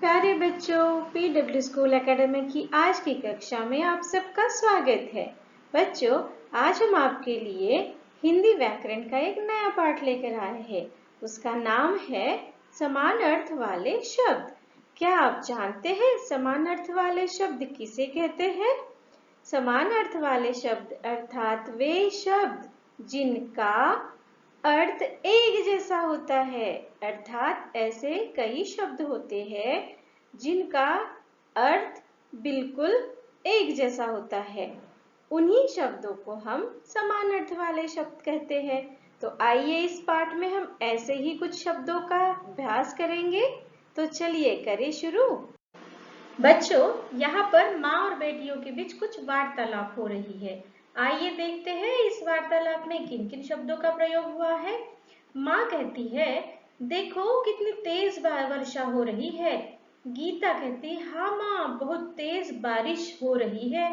प्यारे बच्चों, PW school academy की आज की कक्षा में आप सबका स्वागत है। बच्चों, आज हम आपके लिए हिंदी व्याकरण का एक नया पाठ लेकर आए हैं। उसका नाम है समान अर्थ वाले शब्द। क्या आप जानते हैं समान अर्थ वाले शब्द किसे कहते हैं? समान अर्थ वाले शब्द अर्थात वे शब्द जिनका अर्थ एक जैसा होता है, अर्थात ऐसे कई शब्द होते हैं जिनका अर्थ बिल्कुल एक जैसा होता है। उन्हीं शब्दों को हम समान अर्थ वाले शब्द कहते हैं। तो आइए इस पाठ में हम ऐसे ही कुछ शब्दों का अभ्यास करेंगे। तो चलिए करें शुरू। बच्चों, यहाँ पर माँ और बेटियों के बीच कुछ वार्तालाप हो रही है। आइए देखते हैं इस वार्तालाप में किन किन शब्दों का प्रयोग हुआ है। माँ कहती है, देखो कितनी तेज वर्षा हो रही है। गीता कहती, हाँ माँ, बहुत तेज बारिश हो रही है।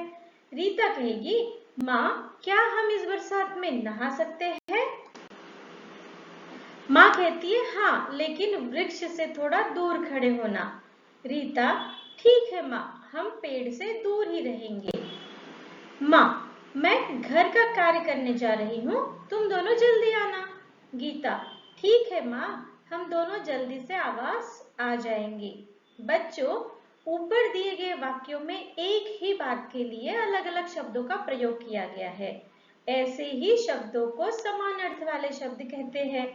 रीता कहेगी, माँ, क्या हम इस बरसात में नहा सकते हैं? माँ कहती है, हाँ, लेकिन वृक्ष से थोड़ा दूर खड़े होना। रीता, ठीक है माँ, हम पेड़ से दूर ही रहेंगे। माँ, मैं घर का कार्य करने जा रही हूँ, तुम दोनों जल्दी आना। गीता, ठीक है माँ, हम दोनों जल्दी से आवास आ जाएंगे। बच्चों, ऊपर दिए गए वाक्यों में एक ही बात के लिए अलग अलग शब्दों का प्रयोग किया गया है। ऐसे ही शब्दों को समान अर्थ वाले शब्द कहते हैं।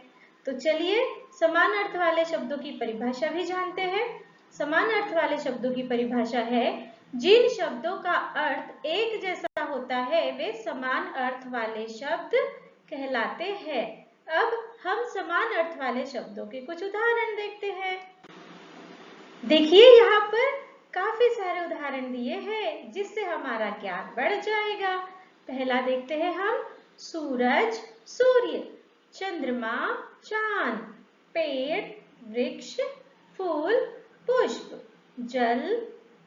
तो चलिए समान अर्थ वाले शब्दों की परिभाषा भी जानते हैं। समान अर्थ वाले शब्दों की परिभाषा है, जिन शब्दों का अर्थ एक जैसा होता है वे समान अर्थ वाले शब्द कहलाते हैं। अब हम समान अर्थ वाले शब्दों के कुछ उदाहरण देखते हैं। देखिए यहाँ पर काफी सारे उदाहरण दिए हैं जिससे हमारा ज्ञान बढ़ जाएगा। पहला देखते हैं हम, सूरज, सूर्य, चंद्रमा, चांद, पेड़, वृक्ष, फूल, पुष्प, जल,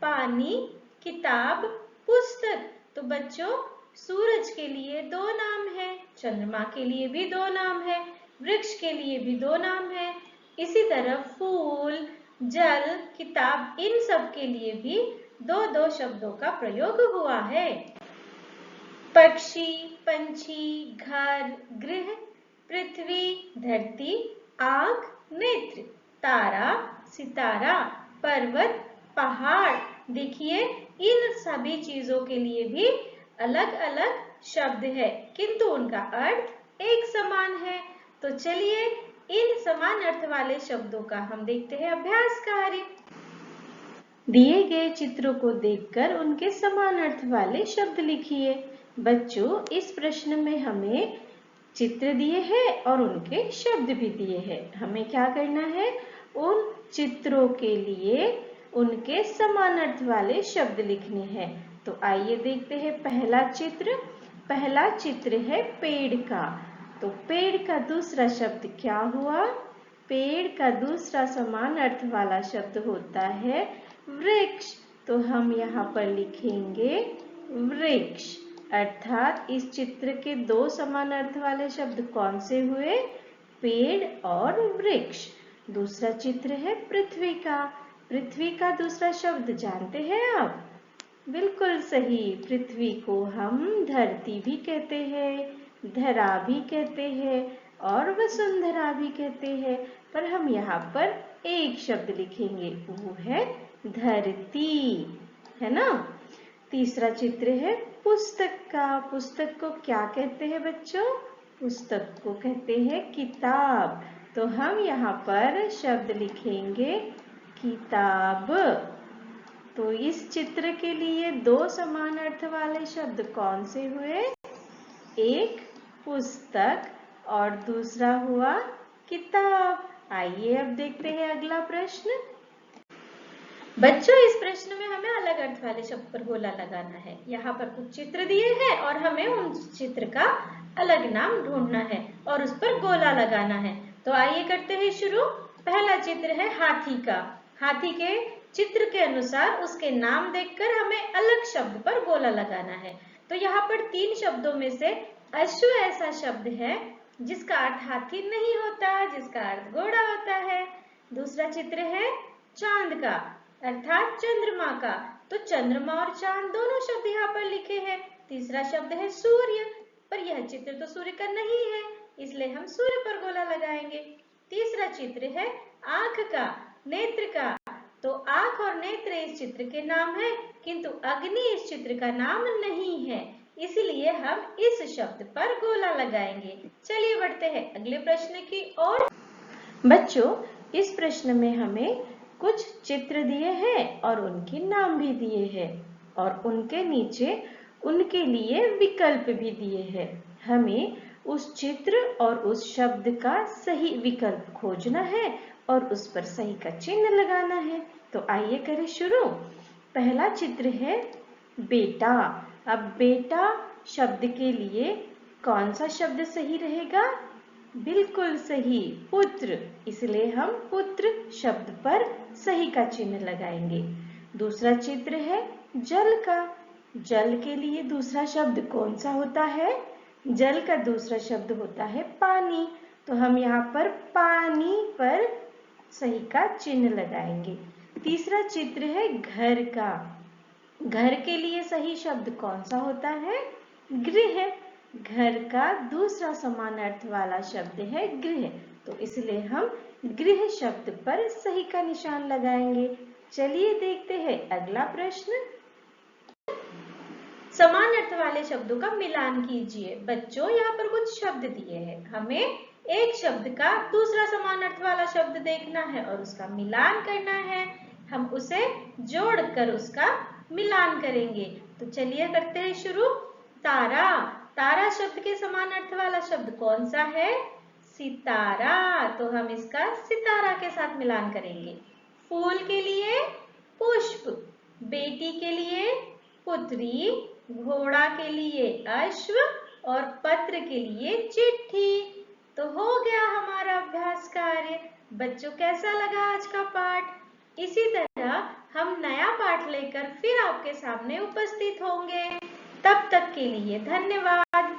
पानी, किताब, पुस्तक। तो बच्चों, सूरज के लिए दो नाम है, चंद्रमा के लिए भी दो नाम है, वृक्ष के लिए भी दो नाम है। इसी तरह फूल, जल, किताब, इन सब के लिए भी दो दो शब्दों का प्रयोग हुआ है। पक्षी, पंछी, घर, गृह, पृथ्वी, धरती, आँख, नेत्र, तारा, सितारा, पर्वत, पहाड़। देखिए इन सभी चीजों के लिए भी अलग अलग शब्द है, किंतु उनका अर्थ एक समान है। तो चलिए इन समान अर्थ वाले शब्दों का हम देखते हैं अभ्यास कार्य। दिए गए चित्रों को देखकर उनके समान अर्थ वाले शब्द लिखिए। बच्चों, इस प्रश्न में हमें चित्र दिए हैं और उनके शब्द भी दिए हैं। हमें क्या करना है, उन चित्रों के लिए उनके समान अर्थ वाले शब्द लिखने हैं। तो आइए देखते हैं पहला चित्र है पेड़ का। तो पेड़ का दूसरा शब्द क्या हुआ? पेड़ का दूसरा समान अर्थ वाला शब्द होता है वृक्ष। तो हम यहाँ पर लिखेंगे वृक्ष। अर्थात इस चित्र के दो समान अर्थ वाले शब्द कौन से हुए? पेड़ और वृक्ष। दूसरा चित्र है पृथ्वी का। पृथ्वी का दूसरा शब्द जानते हैं आप? बिल्कुल सही, पृथ्वी को हम धरती भी कहते हैं, धरा भी कहते हैं और वसुंधरा भी कहते हैं, पर हम यहाँ पर एक शब्द लिखेंगे, वो है धरती, है ना। तीसरा चित्र है पुस्तक का। पुस्तक को क्या कहते हैं बच्चों? पुस्तक को कहते हैं किताब। तो हम यहाँ पर शब्द लिखेंगे किताब। तो इस चित्र के लिए दो समान अर्थ वाले शब्द कौन से हुए? एक पुस्तक और दूसरा हुआ किताब। आइए अब देखते हैं अगला प्रश्न। बच्चों, इस प्रश्न में हमें अलग अर्थ वाले शब्द पर गोला लगाना है। यहाँ पर कुछ चित्र दिए हैं और हमें उन चित्र का अलग नाम ढूंढना है और उस पर गोला लगाना है। तो आइए करते हैं शुरू। पहला चित्र है हाथी का। हाथी के चित्र के अनुसार उसके नाम देखकर हमें अलग शब्द पर गोला लगाना है। तो यहाँ पर तीन शब्दों में से अश्व ऐसा शब्द है जिसका अर्थ हाथी नहीं होता, जिसका अर्थ घोड़ा होता है। दूसरा चित्र है चांद का अर्थात चंद्रमा का। तो चंद्रमा और चांद दोनों शब्द यहाँ पर लिखे हैं। तीसरा शब्द है सूर्य, पर यह चित्र तो सूर्य का नहीं है, इसलिए हम सूर्य पर गोला लगाएंगे। तीसरा चित्र है आंख का, नेत्र का। तो आंख और नेत्र इस चित्र के नाम है, किंतु अग्नि इस चित्र का नाम नहीं है, इसलिए हम इस शब्द पर गोला लगाएंगे। चलिए बढ़ते हैं अगले प्रश्न की ओर। बच्चों, इस प्रश्न में हमें कुछ चित्र दिए हैं और उनके नाम भी दिए हैं और उनके नीचे उनके लिए विकल्प भी दिए हैं। हमें उस चित्र और उस शब्द का सही विकल्प खोजना है और उस पर सही का चिन्ह लगाना है। तो आइए करें शुरू। पहला चित्र है बेटा। अब बेटा शब्द के लिए कौन सा शब्द सही रहेगा? बिल्कुल सही, पुत्र। इसलिए हम पुत्र शब्द पर सही का चिन्ह लगाएंगे। दूसरा चित्र है जल का। जल के लिए दूसरा शब्द कौन सा होता है? जल का दूसरा शब्द होता है पानी। तो हम यहाँ पर पानी पर सही का चिन्ह लगाएंगे। तीसरा चित्र है घर का। घर के लिए सही शब्द कौन सा होता है? गृह। घर का दूसरा समान अर्थ वाला शब्द है गृह, तो इसलिए हम गृह शब्द पर सही का निशान लगाएंगे। चलिए देखते हैं अगला प्रश्न। समान अर्थ वाले शब्दों का मिलान कीजिए। बच्चों, यहाँ पर कुछ शब्द दिए हैं, हमें एक शब्द का दूसरा समान अर्थ वाला शब्द देखना है और उसका मिलान करना है। हम उसे जोड़कर उसका मिलान करेंगे। तो चलिए करते हैं शुरू। तारा। तारा शब्द के समान अर्थ वाला शब्द कौन सा है? सितारा। तो हम इसका सितारा के साथ मिलान करेंगे। फूल के लिए पुष्प, बेटी के लिए पुत्री, घोड़ा के लिए अश्व और पत्र के लिए चिट्ठी। तो हो गया हमारा अभ्यास कार्य। बच्चों, कैसा लगा आज का पाठ? इसी तरह हम नया पाठ लेकर फिर आपके सामने उपस्थित होंगे। तब तक के लिए धन्यवाद।